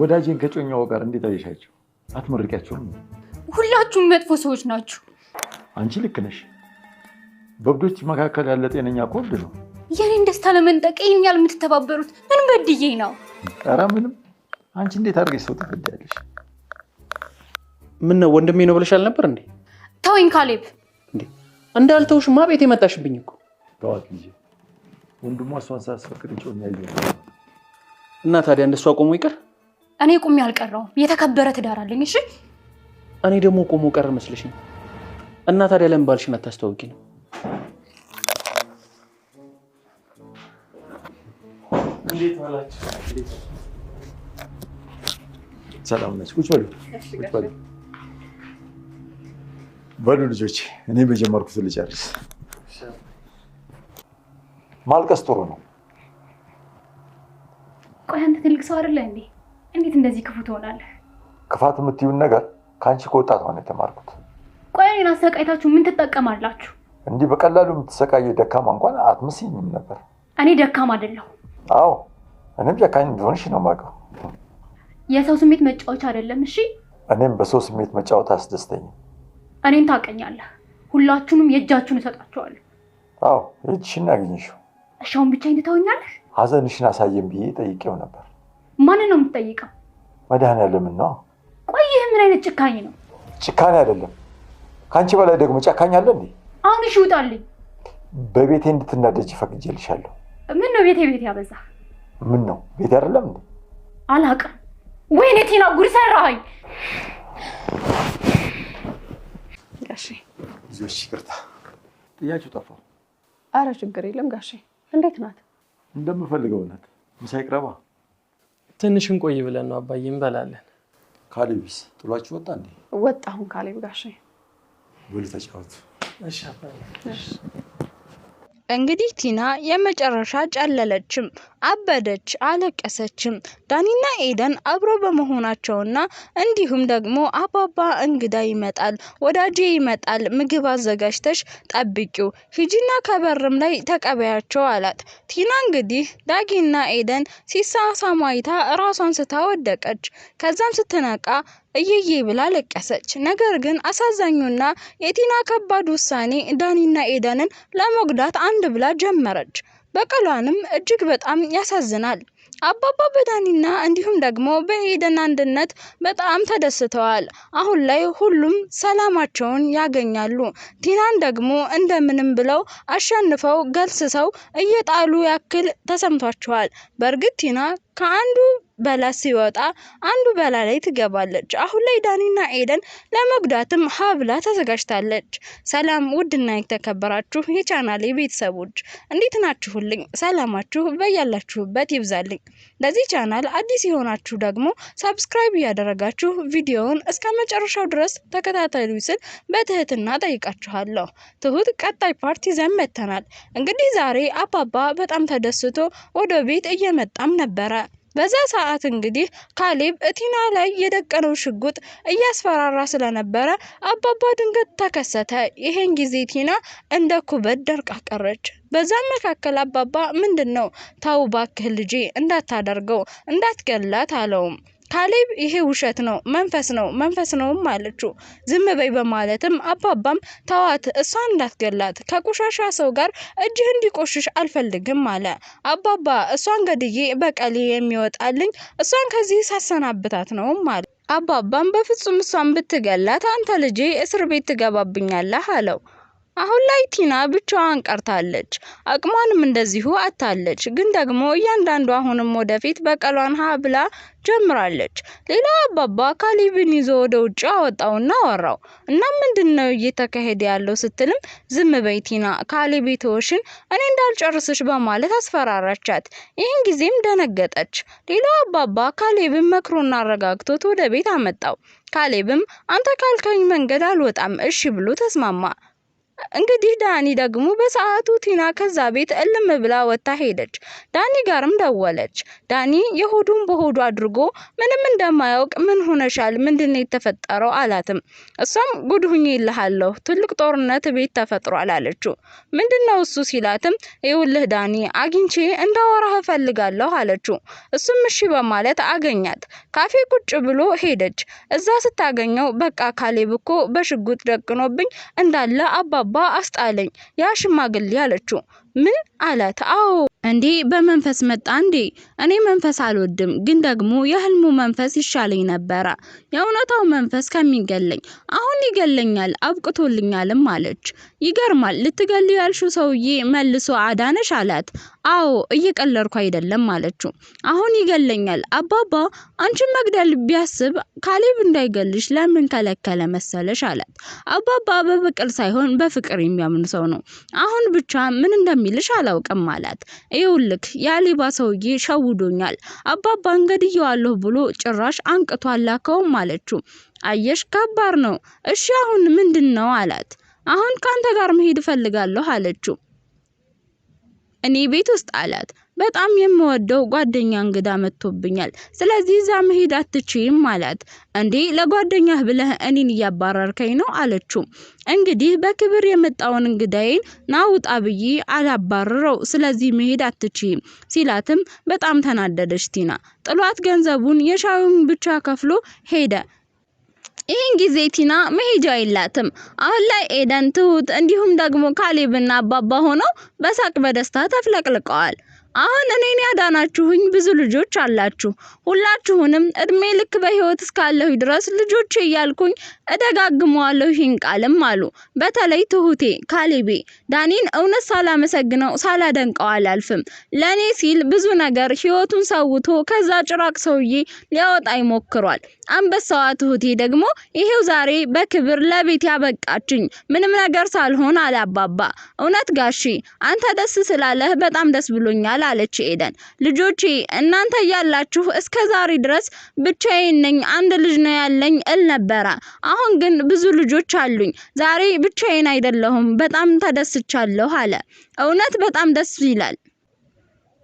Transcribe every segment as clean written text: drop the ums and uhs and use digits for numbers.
ወዳጄን ከጮኛው ጋር እንዴት አይሻቸው? አትመርቂያቸውም? ሁላችሁም መጥፎ ሰዎች ናችሁ። አንቺ ልክ ነሽ። በብዶች መካከል ያለ ጤነኛ ኮልድ ነው። የኔን ደስታ ለመንጠቅ ይሄን ያህል የምትተባበሩት ምን በድዬ ነው? ኧረ ምንም። አንቺ እንዴት አድርገሽ ሰው ትበዳለሽ? ምን ነው ወንድሜ ነው ብለሻል ነበር እንዴ? ተወኝ ካሌብ። እንዴ እንዳልተውሽማ ቤት የመጣሽብኝ እኮ። ተዋት ልጄ። ወንድሟ እሷን ሳያስፈቅድ ጮኛ ይዞ እና ታዲያ እንደሷ ቆሞ ይቀር? እኔ ቁሜ አልቀረውም። የተከበረ ትዳር አለኝ። እሺ እኔ ደግሞ ቆሞ ቀር መስለሽኝ። እና ታዲያ ለምን ባልሽን አታስተዋውቂ ነው? እንዴት ዋላችሁ? ሰላም ነች። ቁጭ በሉ ቁጭ በሉ። በሉ ልጆች፣ እኔ በጀመርኩት ልጨርስ። ማልቀስ ጥሩ ነው። ቆይ አንተ ትልቅ ሰው አይደለ እንዴ? እንዴት እንደዚህ ክፉ ትሆናለህ? ክፋት የምትዩን ነገር ከአንቺ ከወጣት ነው የተማርኩት። ቆይ እኔን አሰቃይታችሁ ምን ትጠቀማላችሁ? እንዲህ በቀላሉ የምትሰቃየ ደካማ እንኳን አትመስይኝም ነበር። እኔ ደካማ አይደለሁ። አዎ እኔም ጨካኝ እንደሆንሽ ነው የማውቀው። የሰው ስሜት መጫወቻ አይደለም። እሺ እኔም በሰው ስሜት መጫወት አያስደስተኝም። እኔን ታውቀኛለህ። ሁላችሁንም የእጃችሁን እሰጣችኋለሁ። አዎ የእጅሽን አገኘሽው። እሺ አሁን ብቻዬን ትተውኛለህ? ሀዘንሽን አሳየን ብዬ ጠይቄው ነበር። ማንን ነው የምትጠይቀው? መድኃኒዓለምን ነው። ቆይ ይህ ምን አይነት ጭካኔ ነው? ጭካኔ አይደለም። ከአንቺ በላይ ደግሞ ጨካኝ አለ እንዴ? አሁን እሺ ውጣልኝ። በቤቴ እንድትናደጅ ፈቅጄልሻለሁ። ምን ነው ቤቴ ያበዛ? ምን ነው ቤቴ አይደለም እንዴ? አላውቅም። ወይኔ ቲና ጉድ ሰራኸኝ። ጋሼ ይዞሽ ይቅርታ ጥያቄው ጠፋ። አረ ችግር የለም ጋሼ። እንዴት ናት? እንደምፈልገው ናት። ምሳ ይቅረባ። ትንሽ እንቆይ ብለን ነው አባዬ። እንበላለን። ካሌብስ ጥሏችሁ ወጣ እንዴ? ወጣ። አሁን ካሌብ ጋሼ ወል ተጫወቱ። እሺ አባዬ። እንግዲህ ቲና የመጨረሻ ጨለለችም፣ አበደች፣ አለቀሰችም። ዳኒና ኤደን አብረው በመሆናቸውና እንዲሁም ደግሞ አባባ እንግዳ ይመጣል፣ ወዳጄ ይመጣል፣ ምግብ አዘጋጅተሽ ጠብቂው፣ ሂጂና ከበርም ላይ ተቀበያቸው አላት። ቲና እንግዲህ ዳጊና ኤደን ሲሳሳሙ አይታ ራሷን ስታወደቀች። ከዛም ስትነቃ እየዬ ብላ ለቀሰች። ነገር ግን አሳዛኙና የቲና ከባድ ውሳኔ ዳኒና ኤደንን ለመጉዳት አንድ ብላ ጀመረች። በቀሏንም እጅግ በጣም ያሳዝናል። አባባ በዳኒና እንዲሁም ደግሞ በኤደን አንድነት በጣም ተደስተዋል። አሁን ላይ ሁሉም ሰላማቸውን ያገኛሉ። ቲናን ደግሞ እንደምንም ብለው አሸንፈው ገልስሰው እየጣሉ ያክል ተሰምቷቸዋል። በእርግጥ ቲና ከአንዱ በላ ሲወጣ አንዱ በላ ላይ ትገባለች። አሁን ላይ ዳኒና ኤደን ለመጉዳትም ሀብላ ተዘጋጅታለች። ሰላም ውድና የተከበራችሁ የቻናሌ ቤተሰቦች እንዴት ናችሁልኝ? ሰላማችሁ በያላችሁበት ይብዛልኝ። ለዚህ ቻናል አዲስ የሆናችሁ ደግሞ ሰብስክራይብ እያደረጋችሁ ቪዲዮውን እስከ መጨረሻው ድረስ ተከታተሉ ስል በትህትና ጠይቃችኋለሁ። ትሁት ቀጣይ ፓርት ይዘን መጥተናል። እንግዲህ ዛሬ አባባ በጣም ተደስቶ ወደ ቤት እየመጣም ነበረ። በዛ ሰዓት እንግዲህ ካሌብ ቲና ላይ የደቀነው ሽጉጥ እያስፈራራ ስለነበረ አባባ ድንገት ተከሰተ። ይሄን ጊዜ ቲና እንደ ኩበት ደርቃ ቀረች። በዛም መካከል አባባ ምንድነው? ተው እባክህ ልጄ እንዳታደርገው እንዳትገላት አለውም። ካሌብ ይሄ ውሸት ነው፣ መንፈስ ነውም አለችው። ዝም በይ በማለትም አባባም ተዋት፣ እሷን እንዳትገላት፣ ከቆሻሻ ሰው ጋር እጅህ እንዲቆሽሽ አልፈልግም አለ። አባባ እሷን ገድዬ በቀሌ የሚወጣልኝ እሷን ከዚህ ሳሰናብታት ነውም አለ። አባባም በፍጹም እሷን ብትገላት አንተ ልጄ እስር ቤት ትገባብኛለህ አለው። አሁን ላይ ቲና ብቻዋን ቀርታለች። አቅሟንም እንደዚሁ አታለች። ግን ደግሞ እያንዳንዱ አሁንም ወደፊት በቀሏን ሀብላ ጀምራለች። ሌላው አባባ ካሌብን ይዞ ወደ ውጭ አወጣውና አወራው። እና ምንድነው እየተካሄደ ያለው ስትልም ዝም በይ ቲና፣ ካሌብ የተወሽን እኔ እንዳልጨርስሽ በማለት አስፈራራቻት። ይህን ጊዜም ደነገጠች። ሌላው አባባ ካሌብን መክሮና አረጋግቶት ወደ ቤት አመጣው። ካሌብም አንተ ካልከኝ መንገድ አልወጣም እሺ ብሎ ተስማማ። እንግዲህ ዳኒ ደግሞ በሰዓቱ ቲና ከዛ ቤት እልም ብላ ወጣ ሄደች። ዳኒ ጋርም ደወለች። ዳኒ የሆዱን በሆዱ አድርጎ ምንም እንደማያውቅ ምን ሆነሻል ምንድነው የተፈጠረው አላትም። እሷም ጉድ ሁኜልሃለሁ ትልቅ ጦርነት ቤት ተፈጥሯል አለችው። ምንድነው እሱ ሲላትም ይኸውልህ ዳኒ አግኝቼ እንዳወራህ ፈልጋለሁ አለችው። እሱም እሺ በማለት አገኛት። ካፌ ቁጭ ብሎ ሄደች። እዛ ስታገኘው በቃ ካሌብ እኮ በሽጉጥ ደቅኖብኝ እንዳለ አባባ አስጣለኝ ያ ሽማግሌ አለችው። ምን አላት? አዎ እንዴ በመንፈስ መጣ እንዴ? እኔ መንፈስ አልወድም ግን ደግሞ የህልሙ መንፈስ ይሻለኝ ነበር። የእውነታው መንፈስ ከሚገለኝ አሁን ይገለኛል አብቅቶልኛልም አለች። ይገርማል ልትገልዩ ያልሽው ሰውዬ መልሶ አዳነሽ አላት። አዎ እየቀለርኩ አይደለም አለችው። አሁን ይገለኛል አባባ አንቺን መግደል ቢያስብ ካሌብ እንዳይገልሽ ለምን ከለከለ መሰለሽ አላት። አባባ በበቀል ሳይሆን በፍቅር የሚያምን ሰው ነው። አሁን ብቻ ምን እንደሚልሽ አላውቅም አላት። ይኸውልህ ያሌባ ሰውዬ ሸውዶኛል አባባ እንገድየዋለሁ ብሎ ጭራሽ አንቅቶ አላከውም አለችው። አየሽ ከባድ ነው። እሺ አሁን ምንድነው አላት። አሁን ካንተ ጋር መሄድ ፈልጋለሁ አለችው። እኔ ቤት ውስጥ አላት። በጣም የምወደው ጓደኛ እንግዳ መጥቶብኛል ስለዚህ እዛ መሄድ አትችይም አላት። እንዴ ለጓደኛህ ብለህ እኔን እያባረርከኝ ነው አለችው። እንግዲህ በክብር የመጣውን እንግዳዬን ናውጣ ብዬ አላባረረው ስለዚህ መሄድ አትችይም ሲላትም በጣም ተናደደች ቲና። ጥሏት ገንዘቡን የሻዩን ብቻ ከፍሎ ሄደ። ይህን ጊዜ ቲና መሄጃ የላትም። አሁን ላይ ኤደን ትሁት እንዲሁም ደግሞ ካሌብና አባባ ሆነው በሳቅ በደስታ ተፍለቅልቀዋል። አሁን እኔን ያዳናችሁኝ ብዙ ልጆች አላችሁ። ሁላችሁንም እድሜ ልክ በህይወት እስካለሁ ድረስ ልጆቼ እያልኩኝ እደጋግመዋለሁ ይህን ቃልም አሉ። በተለይ ትሁቴ ካሌቤ ዳኒን እውነት ሳላመሰግነው ሳላደንቀው አላልፍም። ለኔ ሲል ብዙ ነገር ህይወቱን ሰውቶ ከዛ ጭራቅ ሰውዬ ሊያወጣ ይሞክሯል። አንበሳዋ ትሁቴ ደግሞ ይሄው ዛሬ በክብር ለቤት ያበቃችኝ ምንም ነገር ሳልሆን አላባባ። እውነት ጋሺ አንተ ደስ ስላለህ በጣም ደስ ብሎኛል አለች ኤደን። ልጆቼ እናንተ ያላችሁ እስከ ዛሬ ድረስ ብቻዬን ነኝ አንድ ልጅ ነው ያለኝ እል ነበር። አሁን ግን ብዙ ልጆች አሉኝ። ዛሬ ብቻዬን አይደለሁም በጣም ተደስቻለሁ አለ። እውነት በጣም ደስ ይላል።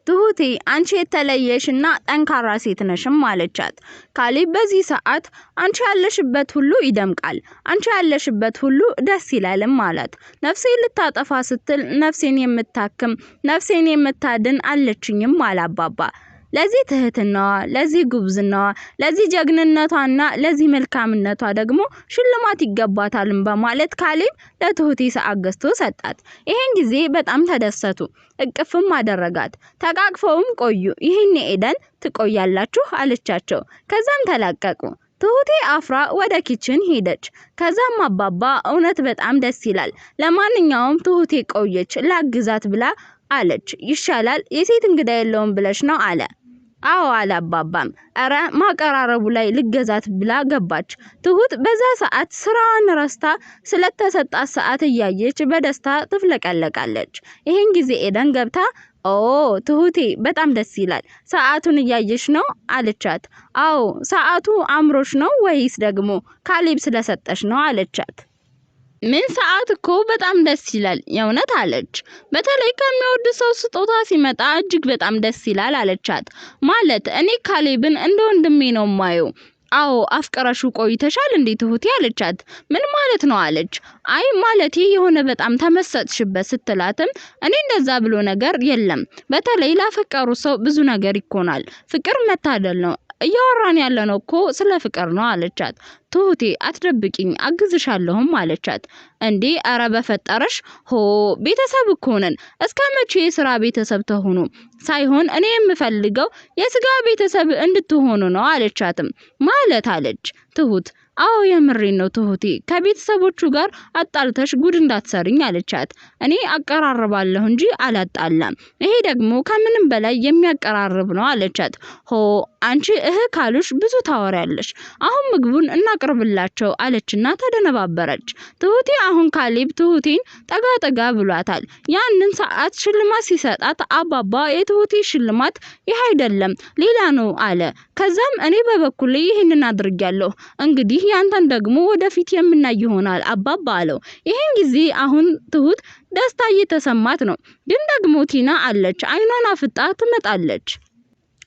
ትሁቴ አንቺ የተለየሽና ጠንካራ ሴት ነሽም አለቻት። ካሌብ በዚህ ሰዓት አንቺ ያለሽበት ሁሉ ይደምቃል አንቺ ያለሽበት ሁሉ ደስ ይላልም አላት። ነፍሴን ልታጠፋ ስትል ነፍሴን የምታክም ነፍሴን የምታድን አለችኝም አላባባ። ለዚህ ትህትናዋ ለዚህ ጉብዝናዋ ለዚህ ጀግንነቷና ለዚህ መልካምነቷ ደግሞ ሽልማት ይገባታልም በማለት ካሌብ ለትሁቴ ሰዓት ገዝቶ ሰጣት። ይሄን ጊዜ በጣም ተደሰቱ። እቅፍም አደረጋት። ተቃቅፈውም ቆዩ። ይሄን ኤደን ትቆያላችሁ አለቻቸው። ከዛም ተላቀቁ። ትሁቴ አፍራ ወደ ኪችን ሄደች። ከዛም አባባ እውነት በጣም ደስ ይላል ለማንኛውም ትሁቴ ቆየች ላግዛት ብላ አለች። ይሻላል የሴት እንግዳ የለውም ብለሽ ነው አለ። አዎ አለ አባባም። አረ ማቀራረቡ ላይ ልገዛት ብላ ገባች። ትሁት በዛ ሰዓት ስራዋን ረስታ ስለተሰጣት ሰዓት እያየች በደስታ ትፍለቀለቃለች። ይሄን ጊዜ ኤደን ገብታ ኦ ትሁቴ በጣም ደስ ይላል ሰዓቱን እያየሽ ነው አለቻት። አዎ ሰዓቱ አምሮሽ ነው ወይስ ደግሞ ካሌብ ስለሰጠሽ ነው አለቻት። ምን ሰዓት እኮ በጣም ደስ ይላል የእውነት አለች። በተለይ ከሚወድ ሰው ስጦታ ሲመጣ እጅግ በጣም ደስ ይላል አለቻት። ማለት እኔ ካሌብን እንደ ወንድሜ ነው ማየው። አዎ አፍቀራሹ ቆይተሻል እንዴ ትሁቴ አለቻት። ምን ማለት ነው አለች። አይ ማለቴ የሆነ በጣም ተመሰጥሽበት ስትላትም እኔ እንደዛ ብሎ ነገር የለም። በተለይ ላፈቀሩ ሰው ብዙ ነገር ይኮናል። ፍቅር መታደል ነው። እያወራን ያለነው እኮ ስለ ፍቅር ነው አለቻት። ትሁቴ አትደብቂኝ አግዝሻለሁም አለቻት። እንዴ አረ በፈጠረሽ ሆ ቤተሰብ እኮ ነን እስከ መቼ የሥራ ቤተሰብ ተሆኑ ሳይሆን እኔ የምፈልገው የስጋ ቤተሰብ እንድትሆኑ ነው አለቻትም። ማለት አለች ትሁት። አዎ የምሬን ነው ትሁቴ ከቤተሰቦቹ ጋር አጣልተሽ ጉድ እንዳትሰርኝ አለቻት። እኔ አቀራርባለሁ እንጂ አላጣላም። ይሄ ደግሞ ከምንም በላይ የሚያቀራርብ ነው አለቻት። ሆ አንቺ ካሉሽ ብዙ ታወሪያለሽ። አሁን ምግቡን እናቅርብላቸው አለችና ተደነባበረች። ትሁቴ አሁን ካሌብ ትሁቴን ጠጋ ብሏታል። ያንን ሰዓት ሽልማት ሲሰጣት አባባ የትሁቴ ሽልማት ይህ አይደለም ሌላ ነው አለ። ከዛም እኔ በበኩሌ ይሄንን አድርጌያለሁ፣ እንግዲህ ያንተን ደግሞ ወደፊት የምናይ ይሆናል አባባ አለው። ይሄን ጊዜ አሁን ትሁት ደስታ እየተሰማት ነው። ግን ደግሞ ቲና አለች፣ አይኗን አፍጣ ትመጣለች።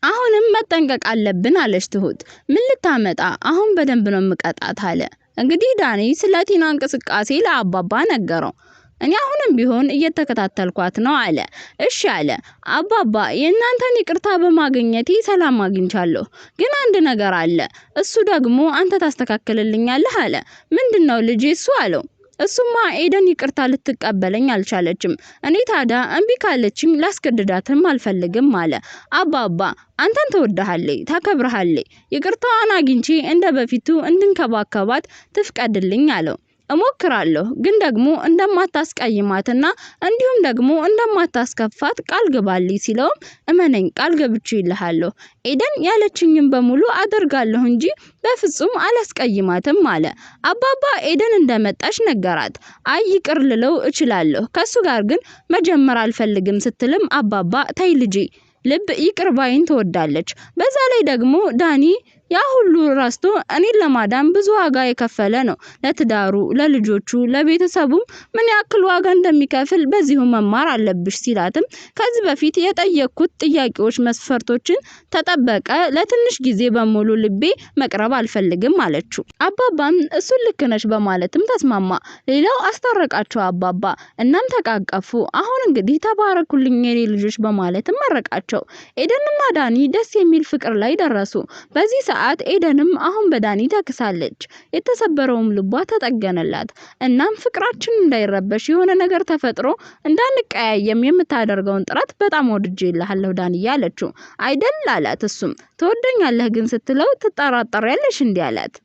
አሁንም መጠንቀቅ አለብን አለች ትሁት። ምን ልታመጣ? አሁን በደንብ ነው መቀጣት አለ። እንግዲህ ዳኒ ስለ ቲና እንቅስቃሴ ለአባባ ነገረው። እኔ አሁንም ቢሆን እየተከታተልኳት ነው አለ። እሺ አለ አባባ። የእናንተን ይቅርታ በማግኘቴ ሰላም አግኝቻለሁ። ግን አንድ ነገር አለ፣ እሱ ደግሞ አንተ ታስተካክልልኛለህ አለ። ምንድነው ልጄ እሱ አለው። እሱማ ኤደን ይቅርታ ልትቀበለኝ አልቻለችም። እኔ ታዲያ እምቢ ካለችኝ ላስገድዳትም አልፈልግም አለ። አባባ አንተን ትወድሃለች፣ ታከብርሃለች። ይቅርታዋን አግኝቼ እንደ በፊቱ እንድንከባከባት ትፍቀድልኝ አለው። እሞክራለሁ፣ ግን ደግሞ እንደማታስቀይማትና እንዲሁም ደግሞ እንደማታስከፋት ቃል ግባልኝ ሲለው እመነኝ ቃል ገብቼልሃለሁ። ኤደን ያለችኝን በሙሉ አደርጋለሁ እንጂ በፍጹም አላስቀይማትም አለ። አባባ ኤደን እንደመጣች ነገራት። አይ ይቅር ልለው እችላለሁ፣ ከሱ ጋር ግን መጀመር አልፈልግም ስትልም አባባ ተይ ልጄ ልብ ይቅር ባይን ትወዳለች። በዛ ላይ ደግሞ ዳኒ ያ ሁሉ ራስቶ እኔን ለማዳን ብዙ ዋጋ የከፈለ ነው። ለትዳሩ፣ ለልጆቹ፣ ለቤተሰቡም ምን ያክል ዋጋ እንደሚከፍል በዚሁ መማር አለብሽ ሲላትም ከዚህ በፊት የጠየቅኩት ጥያቄዎች መስፈርቶችን ተጠበቀ፣ ለትንሽ ጊዜ በሙሉ ልቤ መቅረብ አልፈልግም አለችው። አባባም እሱን ልክ ነሽ በማለትም ተስማማ። ሌላው አስታረቃቸው አባባ። እናም ተቃቀፉ። አሁን እንግዲህ ተባረኩልኝ የኔ ልጆች በማለትም መረቃቸው። ኤደንና ዳኒ ደስ የሚል ፍቅር ላይ ደረሱ። በዚህ ሰዓት ኤደንም አሁን በዳኒ ተክሳለች። የተሰበረውም ልቧ ተጠገነላት። እናም ፍቅራችን እንዳይረበሽ የሆነ ነገር ተፈጥሮ እንዳንቀያየም የምታደርገውን ጥረት በጣም ወድጄልሃለሁ ዳኒ ያለችው። አይደል አላት። እሱም ትወደኛለህ ግን ስትለው ትጠራጠሪያለሽ እንዲህ አላት።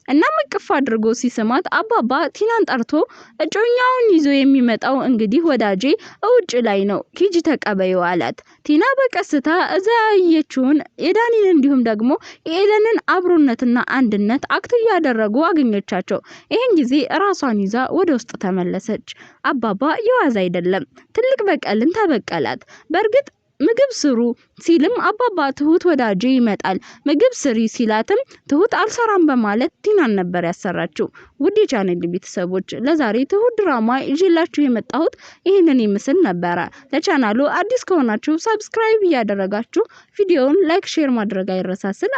እና መቅፍ አድርጎ ሲስማት አባባ ቲናን ጠርቶ እጮኛውን ይዞ የሚመጣው እንግዲህ ወዳጄ ውጭ ላይ ነው ሂጂ ተቀበይው አላት። ቲና በቀስታ እዛየችውን የዳኒን እንዲሁም ደግሞ የኤደንን አብሮነትና አንድነት አክት ያደረጉ አገኘቻቸው። ይሄን ጊዜ ራሷን ይዛ ወደ ውስጥ ተመለሰች። አባባ የዋዛ አይደለም፣ ትልቅ በቀልን ተበቀላት። በእርግጥ ምግብ ስሩ ሲልም አባባ ትሁት ወዳጄ ይመጣል ምግብ ስሪ ሲላትም ትሁት አልሰራም በማለት ቲናን ነበር ያሰራችው። ውድ የቻናሌ ቤተሰቦች ለዛሬ ትሁት ድራማ ይዤላችሁ የመጣሁት ይሄንን ይመስል ነበር። ለቻናሉ አዲስ ከሆናችሁ ሰብስክራይብ እያደረጋችሁ ቪዲዮውን ላይክ ሼር ማድረግ አይረሳስል።